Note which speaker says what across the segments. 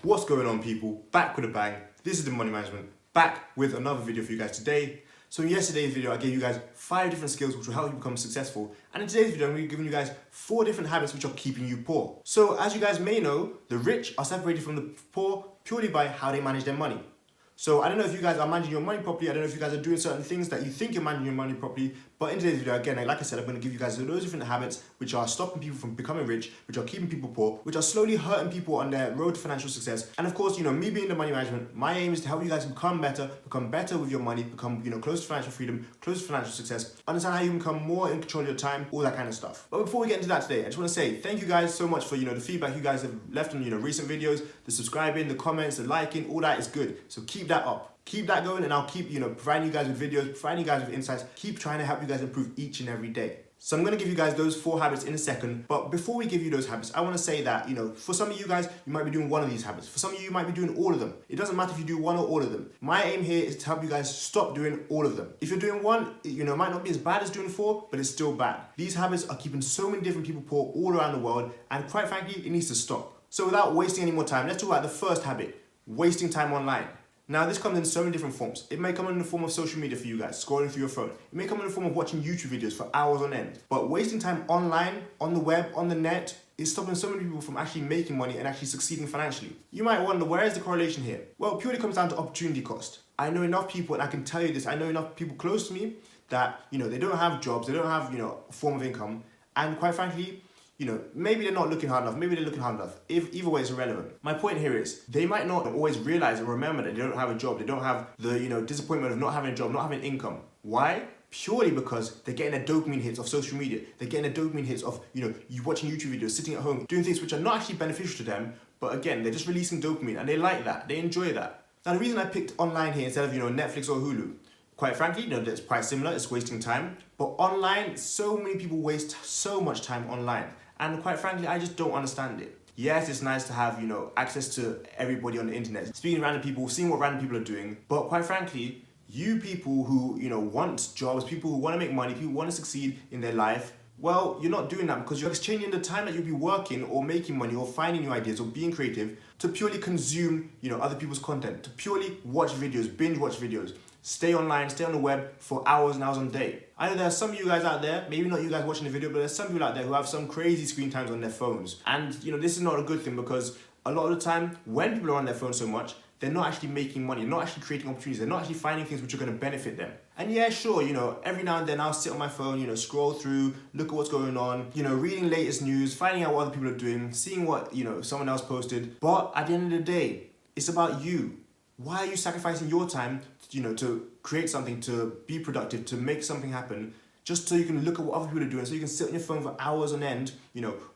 Speaker 1: What's going on, people? Back with a bang. This is the Money Management, back with another video for you guys today. So in yesterday's video, I gave you guys 5 different skills which will help you become successful. And in today's video, I'm going to be giving you guys 4 different habits which are keeping you poor. So as you guys may know, the rich are separated from the poor purely by how they manage their money. So I don't know if you guys are managing your money properly. I don't know if you guys are doing certain things that you think you're managing your money properly. But in today's video, again, like I said, I'm going to give you guys those different habits which are stopping people from becoming rich, which are keeping people poor, which are slowly hurting people on their road to financial success. And of course, me being the money management, my aim is to help you guys become better with your money, become, close to financial freedom, close to financial success, understand how you can become more in control of your time, all that kind of stuff. But before we get into that today, I just want to say thank you guys so much for, the feedback you guys have left on, recent videos, the subscribing, the comments, the liking, all that is good. So keep that up. Keep that going, and I'll keep, providing you guys with videos, providing you guys with insights, keep trying to help you guys improve each and every day. So I'm going to give you guys those 4 habits in a second, but before we give you those habits, I want to say that, for some of you guys, you might be doing one of these habits. For some of you, you might be doing all of them. It doesn't matter if you do one or all of them. My aim here is to help you guys stop doing all of them. If you're doing one, it might not be as bad as doing 4, but it's still bad. These habits are keeping so many different people poor all around the world, and quite frankly, it needs to stop. So without wasting any more time, let's talk about the first habit, wasting time online. Now, this comes in so many different forms. It may come in the form of social media for you guys, scrolling through your phone. It may come in the form of watching YouTube videos for hours on end. But wasting time online, on the web, on the net, is stopping so many people from actually making money and actually succeeding financially. You might wonder, where is the correlation here? Well, it purely comes down to opportunity cost. I know enough people, and I can tell you this, I know enough people close to me that, they don't have jobs, they don't have, a form of income, and quite frankly, maybe they're not looking hard enough, maybe they're looking hard enough. Either way, it's irrelevant. My point here is, they might not always realize or remember that they don't have a job, they don't have the, disappointment of not having a job, not having income. Why? Purely because they're getting the dopamine hits of social media. They're getting the dopamine hits of, you watching YouTube videos, sitting at home, doing things which are not actually beneficial to them, but again, they're just releasing dopamine, and they like that, they enjoy that. Now, the reason I picked online here instead of, Netflix or Hulu, quite frankly, that's quite similar, it's wasting time. But online, so many people waste so much time online. And quite frankly, I just don't understand it. Yes, it's nice to have, access to everybody on the internet, speaking to random people, seeing what random people are doing. But quite frankly, you people who, want jobs, people who want to make money, people who want to succeed in their life, well, you're not doing that because you're exchanging the time that you'll be working or making money or finding new ideas or being creative to purely consume, other people's content, to purely watch videos, binge watch videos. Stay online, stay on the web for hours and hours on day. I know there are some of you guys out there, maybe not you guys watching the video, but there's some people out there who have some crazy screen times on their phones. And, this is not a good thing because a lot of the time, when people are on their phone so much, they're not actually making money, they're not actually creating opportunities, they're not actually finding things which are going to benefit them. And yeah, sure, every now and then I'll sit on my phone, scroll through, look at what's going on, reading latest news, finding out what other people are doing, seeing what, someone else posted. But at the end of the day, it's about you. Why are you sacrificing your time, to create something, to be productive, to make something happen, just so you can look at what other people are doing, so you can sit on your phone for hours on end,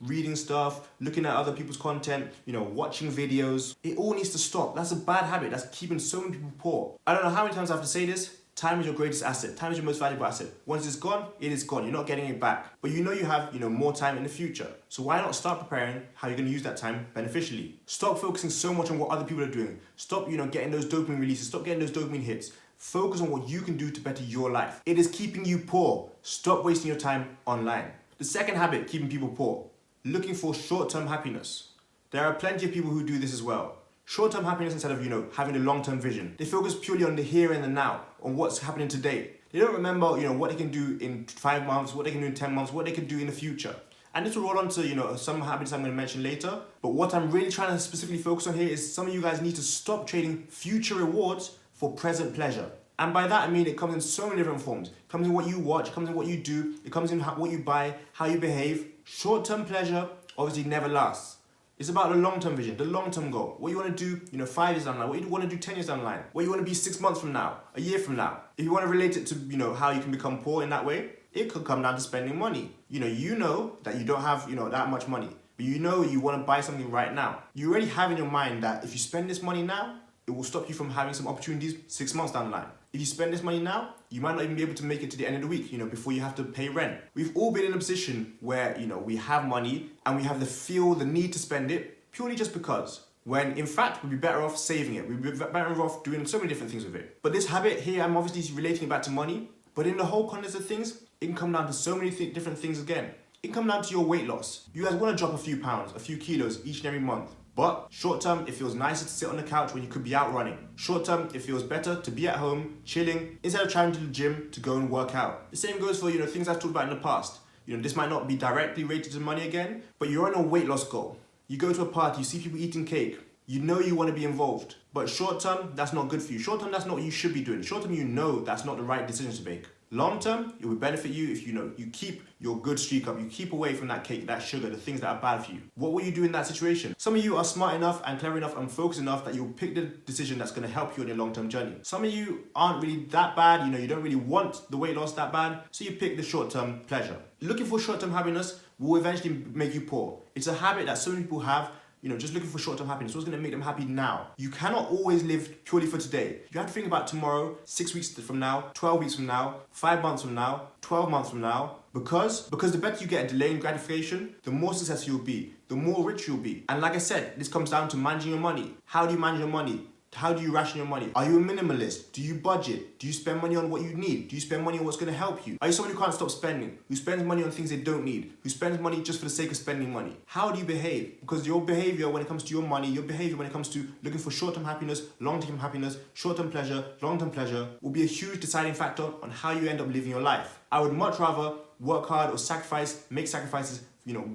Speaker 1: reading stuff, looking at other people's content, watching videos. It all needs to stop. That's a bad habit. That's keeping so many people poor. I don't know how many times I have to say this. Time is your greatest asset. Time is your most valuable asset. Once it's gone, it is gone. You're not getting it back. But you have, more time in the future. So why not start preparing how you're going to use that time beneficially? Stop focusing so much on what other people are doing. Stop, getting those dopamine releases. Stop getting those dopamine hits. Focus on what you can do to better your life. It is keeping you poor. Stop wasting your time online. The second habit keeping people poor, looking for short-term happiness. There are plenty of people who do this as well. Short-term happiness instead of, having a long-term vision. They focus purely on the here and the now, on what's happening today. They don't remember, what they can do in 5 months, what they can do in 10 months, what they can do in the future. And this will roll on to, some habits I'm going to mention later. But what I'm really trying to specifically focus on here is some of you guys need to stop trading future rewards for present pleasure. And by that, I mean it comes in so many different forms. It comes in what you watch, it comes in what you do, it comes in what you buy, how you behave. Short-term pleasure obviously never lasts. It's about the long-term vision, the long-term goal. What you want to do, 5 years down the line. What you want to do 10 years down the line. What you want to be 6 months from now, a year from now. If you want to relate it to, how you can become poor in that way, it could come down to spending money. You know that you don't have, that much money. But you want to buy something right now. You already have in your mind that if you spend this money now, it will stop you from having some opportunities 6 months down the line. If you spend this money now, you might not even be able to make it to the end of the week, before you have to pay rent. We've all been in a position where, we have money and we have the need to spend it purely just because. When in fact, we'd be better off saving it. We'd be better off doing so many different things with it. But this habit here, I'm obviously relating it back to money. But in the whole context of things, it can come down to so many different things again. It can come down to your weight loss. You guys want to drop a few pounds, a few kilos each and every month. But short term, it feels nicer to sit on the couch when you could be out running. Short term, it feels better to be at home, chilling, instead of trying to the gym to go and work out. The same goes for, things I've talked about in the past. This might not be directly related to money again, but you're on a weight loss goal. You go to a party, you see people eating cake. You know you want to be involved. But short term, that's not good for you. Short term, that's not what you should be doing. Short term, you know that's not the right decision to make. Long term, it would benefit you if you keep your good streak up, you keep away from that cake, that sugar, the things that are bad for you. What will you do in that situation? Some of you are smart enough and clever enough and focused enough that you'll pick the decision that's going to help you on your long-term journey. Some of you aren't really that bad, you don't really want the weight loss that bad, so you pick the short-term pleasure. Looking for short-term happiness will eventually make you poor. It's a habit that so many people have. Just looking for short-term happiness. What's going to make them happy now? You cannot always live purely for today. You have to think about tomorrow, 6 weeks from now, 12 weeks from now, 5 months from now, 12 months from now. Because the better you get at delaying gratification, the more successful you'll be, the more rich you'll be. And like I said, this comes down to managing your money. How do you manage your money? How do you ration your money? Are you a minimalist? Do you budget? Do you spend money on what you need? Do you spend money on what's going to help you? Are you someone who can't stop spending? Who spends money on things they don't need? Who spends money just for the sake of spending money? How do you behave? Because your behavior when it comes to your money, your behavior when it comes to looking for short-term happiness, long-term happiness, short-term pleasure, long-term pleasure, will be a huge deciding factor on how you end up living your life. I would much rather work hard or make sacrifices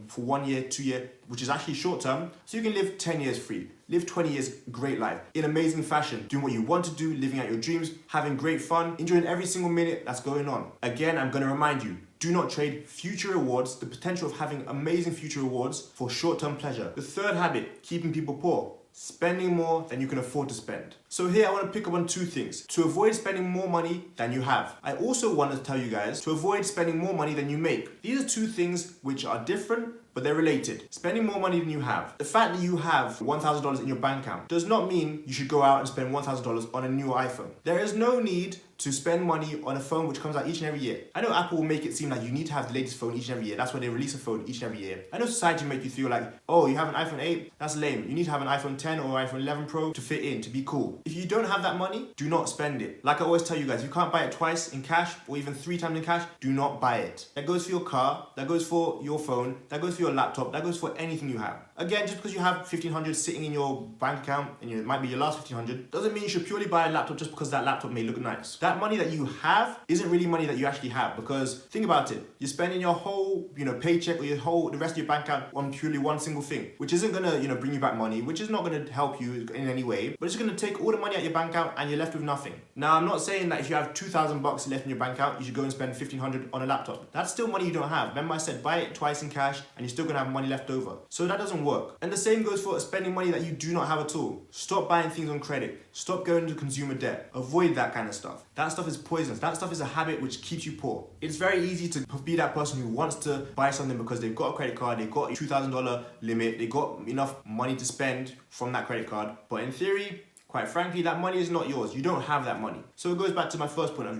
Speaker 1: for 1 year, 2 years, which is actually short term, so you can live 10 years free, live 20 years great life, in amazing fashion, doing what you want to do, living out your dreams, having great fun, enjoying every single minute that's going on. Again, I'm going to remind you, do not trade future rewards, the potential of having amazing future rewards, for short-term pleasure. The third habit, keeping people poor. Spending more than you can afford to spend. So here I want to pick up on two things. To avoid spending more money than you have. I also want to tell you guys to avoid spending more money than you make. These are two things which are different, but they're related. Spending more money than you have. The fact that you have $1,000 in your bank account does not mean you should go out and spend $1,000 on a new iPhone. There is no need to spend money on a phone which comes out each and every year. I know Apple will make it seem like you need to have the latest phone each and every year. That's why they release a phone each and every year. I know society will make you feel like, oh, you have an iPhone 8? That's lame. You need to have an iPhone 10 or iPhone 11 Pro to fit in, to be cool. If you don't have that money, do not spend it. Like I always tell you guys, if you can't buy it twice in cash or even 3 times in cash, do not buy it. That goes for your car, that goes for your phone, that goes for your laptop, that goes for anything you have. Again, just because you have $1,500 sitting in your bank account and it might be your last $1,500, doesn't mean you should purely buy a laptop just because that laptop may look nice. That money that you have isn't really money that you actually have, because think about it. You're spending your whole, paycheck or the rest of your bank account on purely one single thing, which isn't gonna, bring you back money, which is not gonna help you in any way, but it's gonna take all the money out your bank account and you're left with nothing. Now, I'm not saying that if you have $2,000 left in your bank account, you should go and spend $1,500 on a laptop. That's still money you don't have. Remember I said buy it twice in cash and you're still gonna have money left over. So that doesn't work. And the same goes for spending money that you do not have at all. Stop buying things on credit. Stop going into consumer debt. Avoid that kind of stuff. That stuff is poisonous. That stuff is a habit which keeps you poor. It's very easy to be that person who wants to buy something because they've got a credit card, they've got a $2,000 limit, they've got enough money to spend from that credit card. But in theory, quite frankly, that money is not yours. You don't have that money. So it goes back to my first point of,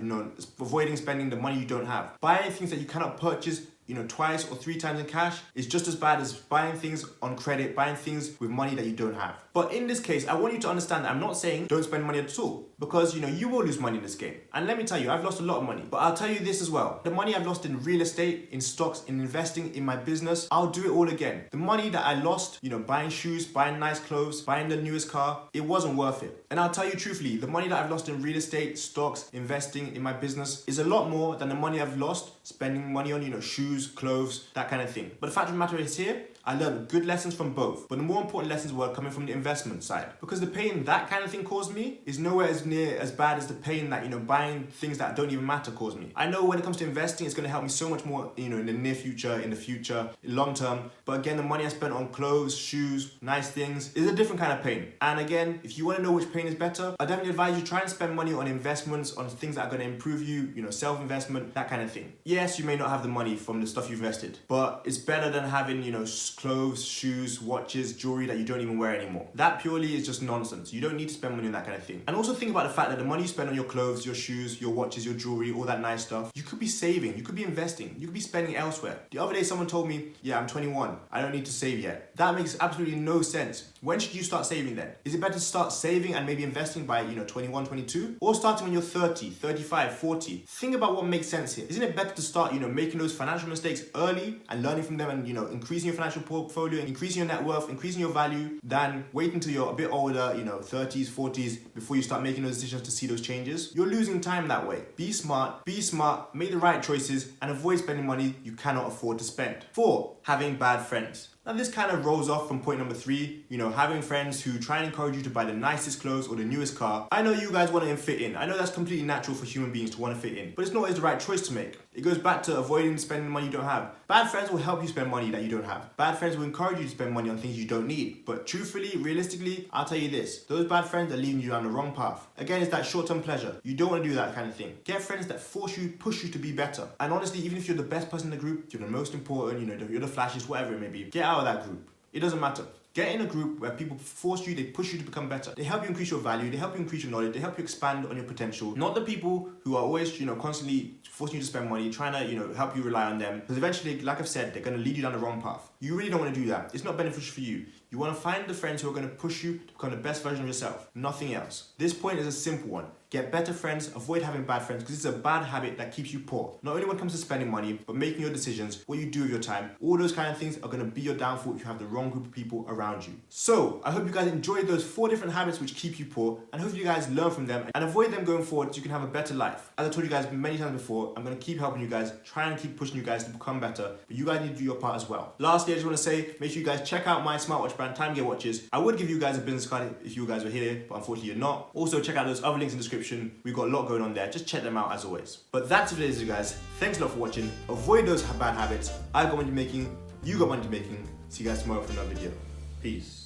Speaker 1: avoiding spending the money you don't have. Buying things that you cannot purchase twice or 3 times in cash is just as bad as buying things on credit, buying things with money that you don't have. But in this case, I want you to understand that I'm not saying don't spend money at all, because you will lose money in this game. And let me tell you, I've lost a lot of money, but I'll tell you this as well. The money I've lost in real estate, in stocks, in investing, in my business, I'll do it all again. The money that I lost, buying shoes, buying nice clothes, buying the newest car, it wasn't worth it. And I'll tell you truthfully, the money that I've lost in real estate, stocks, investing in my business is a lot more than the money I've lost spending money on, shoes, clothes, that kind of thing. But the fact of the matter is here, I learned good lessons from both, but the more important lessons were coming from the investment side. Because the pain that kind of thing caused me is nowhere as near as bad as the pain that, buying things that don't even matter caused me. I know when it comes to investing, it's going to help me so much more, in the near future, in the future, long term. But again, the money I spent on clothes, shoes, nice things is a different kind of pain. And again, if you want to know which pain is better, I definitely advise you try and spend money on investments, on things that are going to improve you, self-investment, that kind of thing. Yes, you may not have the money from the stuff you've invested, but it's better than having, clothes, shoes, watches, jewelry that you don't even wear anymore. That purely is just nonsense. You don't need to spend money on that kind of thing. And also think about the fact that the money you spend on your clothes, your shoes, your watches, your jewelry, all that nice stuff, you could be saving, you could be investing, you could be spending elsewhere. The other day someone told me, yeah, I'm 21, I don't need to save yet. That makes absolutely no sense. When should you start saving then? Is it better to start saving and maybe investing by, 21, 22? Or starting when you're 30, 35, 40? Think about what makes sense here. Isn't it better to start, making those financial mistakes early and learning from them and, increasing your financial portfolio, increasing your net worth, increasing your value, than wait until you're a bit older, 30s, 40s, before you start making those decisions to see those changes. You're losing time that way. Be smart, make the right choices, and avoid spending money you cannot afford to spend. 4, having bad friends. Now this kind of rolls off from point number 3, having friends who try and encourage you to buy the nicest clothes or the newest car. I know you guys want to fit in. I know that's completely natural for human beings to want to fit in, but it's not always the right choice to make. It goes back to avoiding spending money you don't have. Bad friends will help you spend money that you don't have. Bad friends will encourage you to spend money on things you don't need. But truthfully, realistically, I'll tell you this, those bad friends are leading you down the wrong path. Again, it's that short-term pleasure. You don't want to do that kind of thing. Get friends that push you to be better. And honestly, even if you're the best person in the group, you're the most important, you're the flashiest, whatever it may be, get out of that group. It doesn't matter. Get in a group where people force you, they push you to become better. They help you increase your value, they help you increase your knowledge, they help you expand on your potential. Not the people who are always, constantly forcing you to spend money, trying to, help you rely on them. Because eventually, like I've said, they're going to lead you down the wrong path. You really don't want to do that. It's not beneficial for you. You want to find the friends who are going to push you to become the best version of yourself. Nothing else. This point is a simple one. Get better friends, avoid having bad friends, because it's a bad habit that keeps you poor. Not only when it comes to spending money, but making your decisions, what you do with your time. All those kind of things are going to be your downfall if you have the wrong group of people around you. So, I hope you guys enjoyed those 4 different habits which keep you poor, and hopefully you guys learn from them and avoid them going forward so you can have a better life. As I told you guys many times before, I'm going to keep helping you guys, try and keep pushing you guys to become better, but you guys need to do your part as well. Lastly, I just want to say, make sure you guys check out my smartwatch brand, Time Gear Watches. I would give you guys a business card if you guys were here, but unfortunately you're not. Also, check out those other links in the description. We've got a lot going on there. Just check them out as always. But that's it for today, guys. Thanks a lot for watching. Avoid those bad habits. I've got money making. You got money making. See you guys tomorrow for another video. Peace.